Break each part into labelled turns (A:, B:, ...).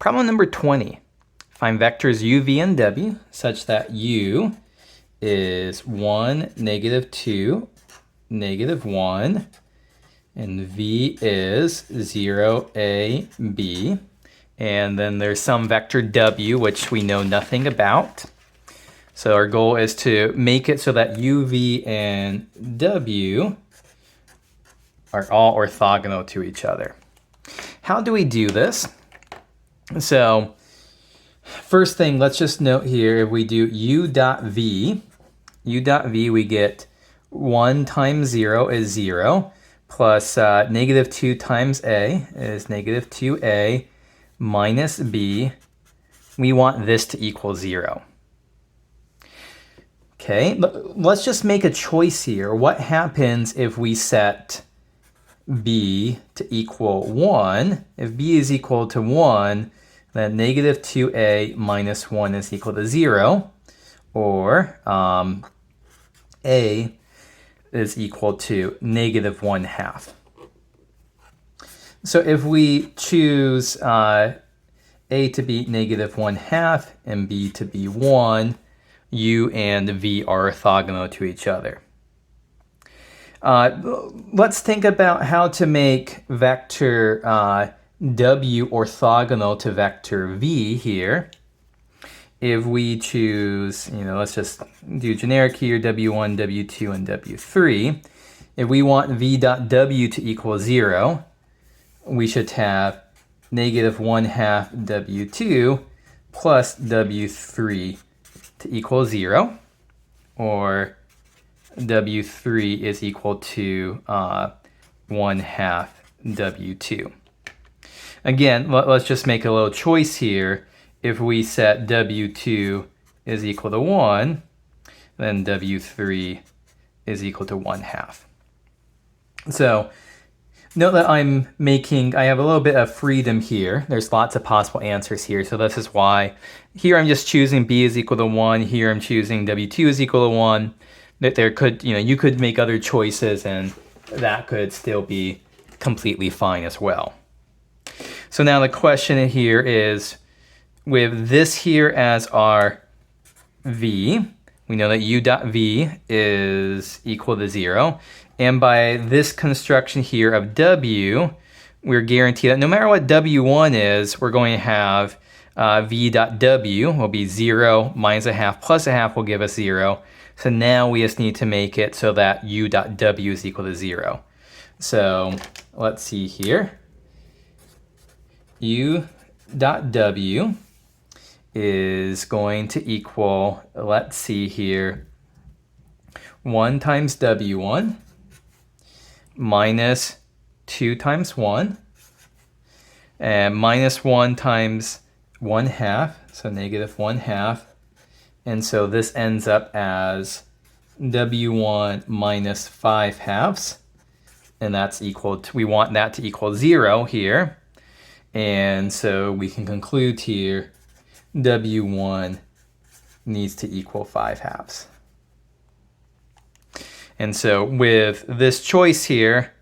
A: Problem number 20. Find vectors u, v, and w such that u is 1, -2, -1, and v is 0, a, b. And then there's some vector w, which we know nothing about. So our goal is to make it so that u, v, and w are all orthogonal to each other. How do we do this? So first thing, let's just note here, if we do u dot v, we get 1 times 0 is 0, plus -2 times a is -2a minus b. We want this to equal 0. Okay, let's just make a choice here. What happens if we set b to equal 1? If b is equal to 1, then -2a minus 1 is equal to 0, or a is equal to -1/2. So if we choose a to be -1/2 and b to be 1, u and v are orthogonal to each other. Let's think about how to make vector w orthogonal to vector v here. If we choose, let's just do generic here, w1, w2, and w3. If we want v dot w to equal 0, we should have -1/2 w2 plus w3 to equal 0, or w3 is equal to 1/2 w2. Again, let's just make a little choice here. If we set w2 is equal to 1, then w3 is equal to 1/2. So note that I have a little bit of freedom here. There's lots of possible answers here, so this is why here I'm just choosing b is equal to 1. Here I'm choosing w2 is equal to 1. That there could, you could make other choices, and that could still be completely fine as well. So now the question here is, with this here as our v, we know that u dot v is equal to 0. And by this construction here of w, we're guaranteed that no matter what w1 is, we're going to have v dot w will be 0 minus 1/2 plus 1/2 will give us 0. So now we just need to make it so that u dot w is equal to 0. So let's see here. U dot w is going to equal, let's see here, 1 times w1 minus 2 times 1, and minus 1 times 1/2, so -1/2. And so this ends up as w1 minus 5/2, and that's equal to, we want that to equal 0 here. And so we can conclude here, w1 needs to equal 5/2. And so with this choice here,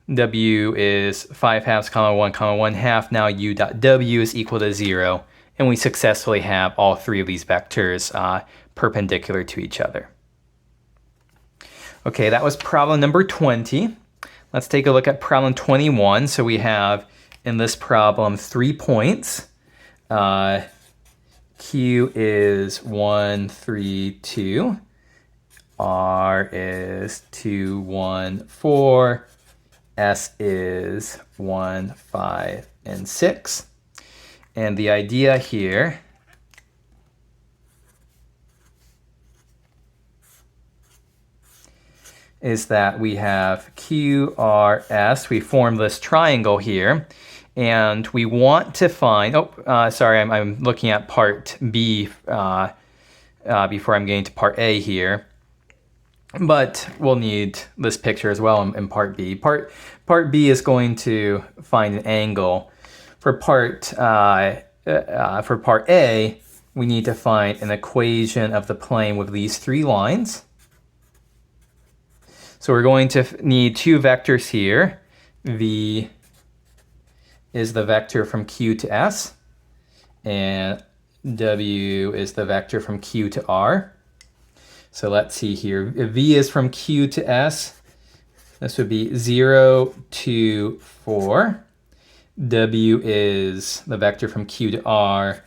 A: w is 5/2, 1, 1/2. Now u dot w is equal to 0. And we successfully have all three of these vectors perpendicular to each other. Okay, that was problem number 20. Let's take a look at problem 21. So we have in this problem 3 points. Q is 1, 3, 2. R is 2, 1, 4. S is 1, 5, and 6. And the idea here is that we have Q, R, S. We form this triangle here. And we want to find, sorry, I'm looking at part B before I'm getting to part A here. But we'll need this picture as well in part B. Part B is going to find an angle. For part A, we need to find an equation of the plane with these 3 lines. So we're going to need 2 vectors here, v is the vector from Q to S, and W is the vector from Q to R. So let's see here. If V is from Q to S, this would be 0, 2, 4. W is the vector from Q to R,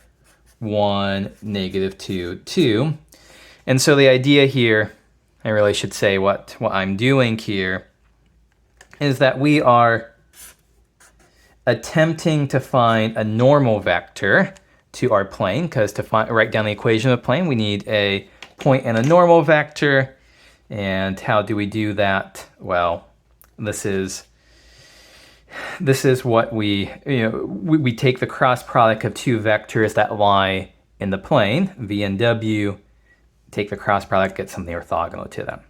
A: 1, negative 2, 2. And so the idea here, I really should say what I'm doing here, is that we are attempting to find a normal vector to our plane, because to write down the equation of the plane, we need a point and a normal vector. And how do we do that? Well, this is what we take the cross product of two vectors that lie in the plane, V and W, take the cross product, get something orthogonal to them.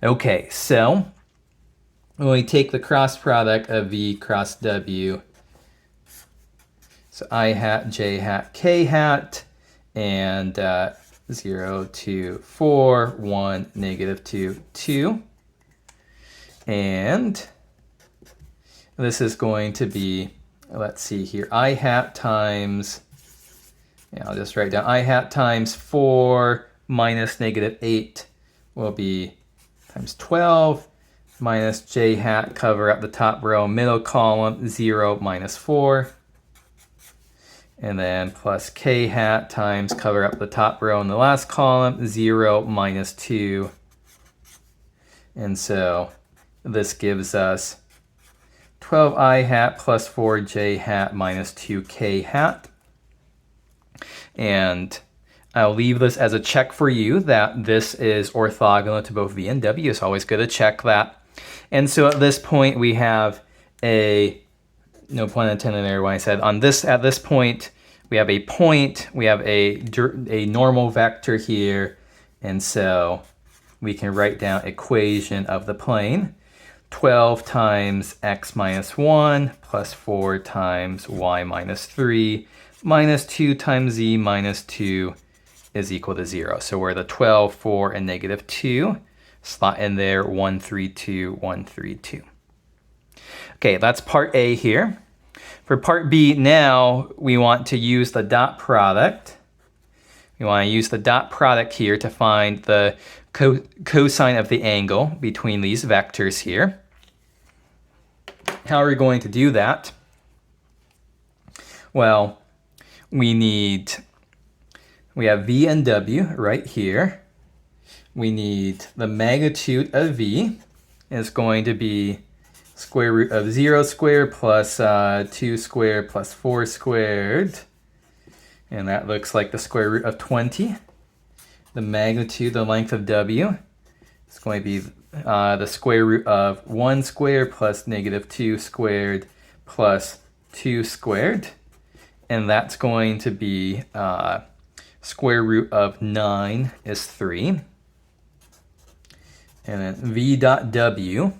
A: Okay, so when we take the cross product of V cross W, so I hat, J hat, K hat, and 0, 2, 4, 1, negative 2, 2. And this is going to be, let's see here, I hat times, I'll just write down, I hat times 4 minus negative 8 will be times 12, minus J hat, cover up the top row, middle column, 0 minus 4. And then plus K hat times cover up the top row in the last column, 0 minus 2. And so this gives us 12I hat plus 4J hat minus 2K hat. And I'll leave this as a check for you that this is orthogonal to both V and W. It's always good to check that. And so at this point we have a, no pun intended there when I said at this point we have a point, we have a normal vector here, and so we can write down equation of the plane. 12 times x minus 1 plus 4 times y minus 3 minus 2 times z minus 2 is equal to 0. So we're the 12, 4, and negative 2. Slot in there 1, 3, 2, 1, 3, 2. Okay, that's part A here. For part B now, we want to use the dot product. We want to use the dot product here to find the cosine of the angle between these vectors here. How are we going to do that? Well, we have V and W right here. We need the magnitude of V is going to be square root of 0 squared plus 2 squared plus 4 squared. And that looks like the square root of 20. The magnitude, the length of W, is going to be the square root of 1 squared plus negative 2 squared plus 2 squared. And that's going to be square root of 9 is 3. And then V dot W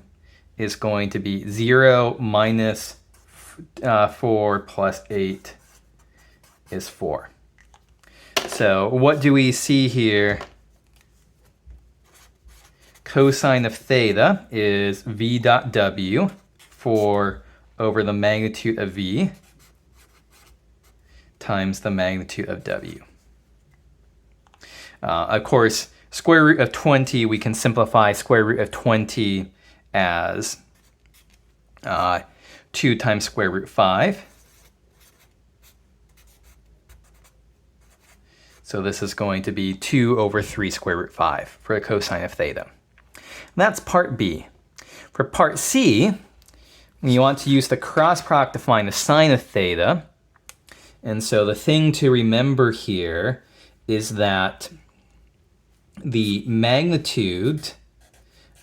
A: is going to be 0 minus 4 plus 8 is 4. So what do we see here? Cosine of theta is V dot W, 4 over the magnitude of V times the magnitude of W. Of course, square root of 20, we can simplify square root of 20 as 2 times square root 5. So this is going to be 2 over 3 square root 5 for the cosine of theta. That's part B. For part C, we want to use the cross product to find the sine of theta. And so the thing to remember here is that the magnitude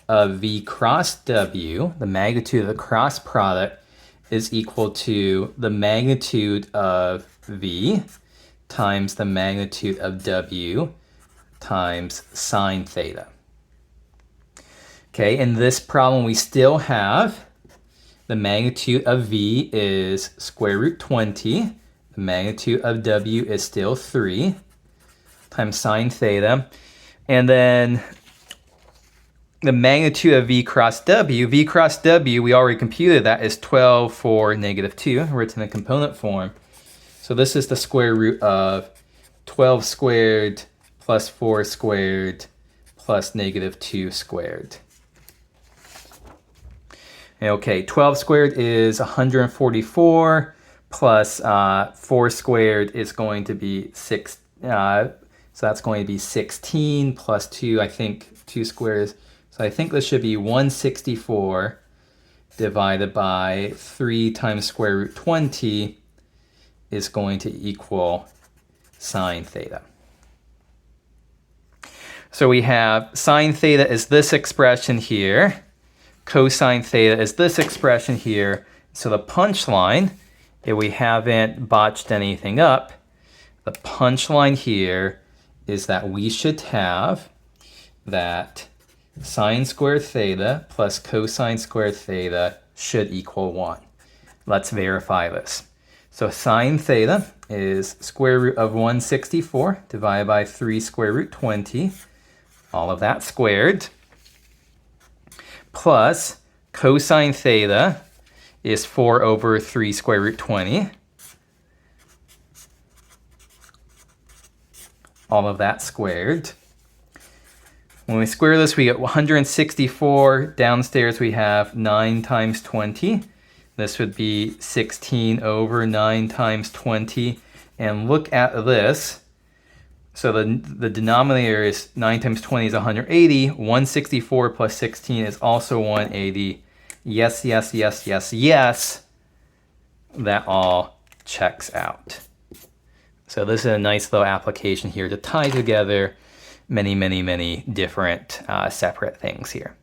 A: of V cross W, the magnitude of the cross product, is equal to the magnitude of V times the magnitude of W times sine theta. Okay, in this problem we still have the magnitude of V is square root 20. The magnitude of W is still 3 times sine theta. And then the magnitude of V cross W. V cross W, we already computed that, is 12 for negative 2, written in component form. So this is the square root of 12 squared plus 4 squared plus negative 2 squared. Okay, 12 squared is 144 plus 4 squared is going to be 6. So that's going to be 16 plus 2, I think 2 squares. So I think this should be 164 divided by 3 times square root 20 is going to equal sine theta. So we have sine theta is this expression here. Cosine theta is this expression here. So the punchline, if we haven't botched anything up, the punchline here is that we should have that sine squared theta plus cosine squared theta should equal 1. Let's verify this. So sine theta is square root of 164 divided by 3 square root 20, all of that squared, plus cosine theta is 4 over 3 square root 20. All of that squared. When we square this, we get 164. Downstairs, we have 9 times 20. This would be 16 over 9 times 20. And look at this. So the denominator is 9 times 20 is 180. 164 plus 16 is also 180. Yes, yes, yes, yes, yes. That all checks out. So this is a nice little application here to tie together many, many, many different separate things here.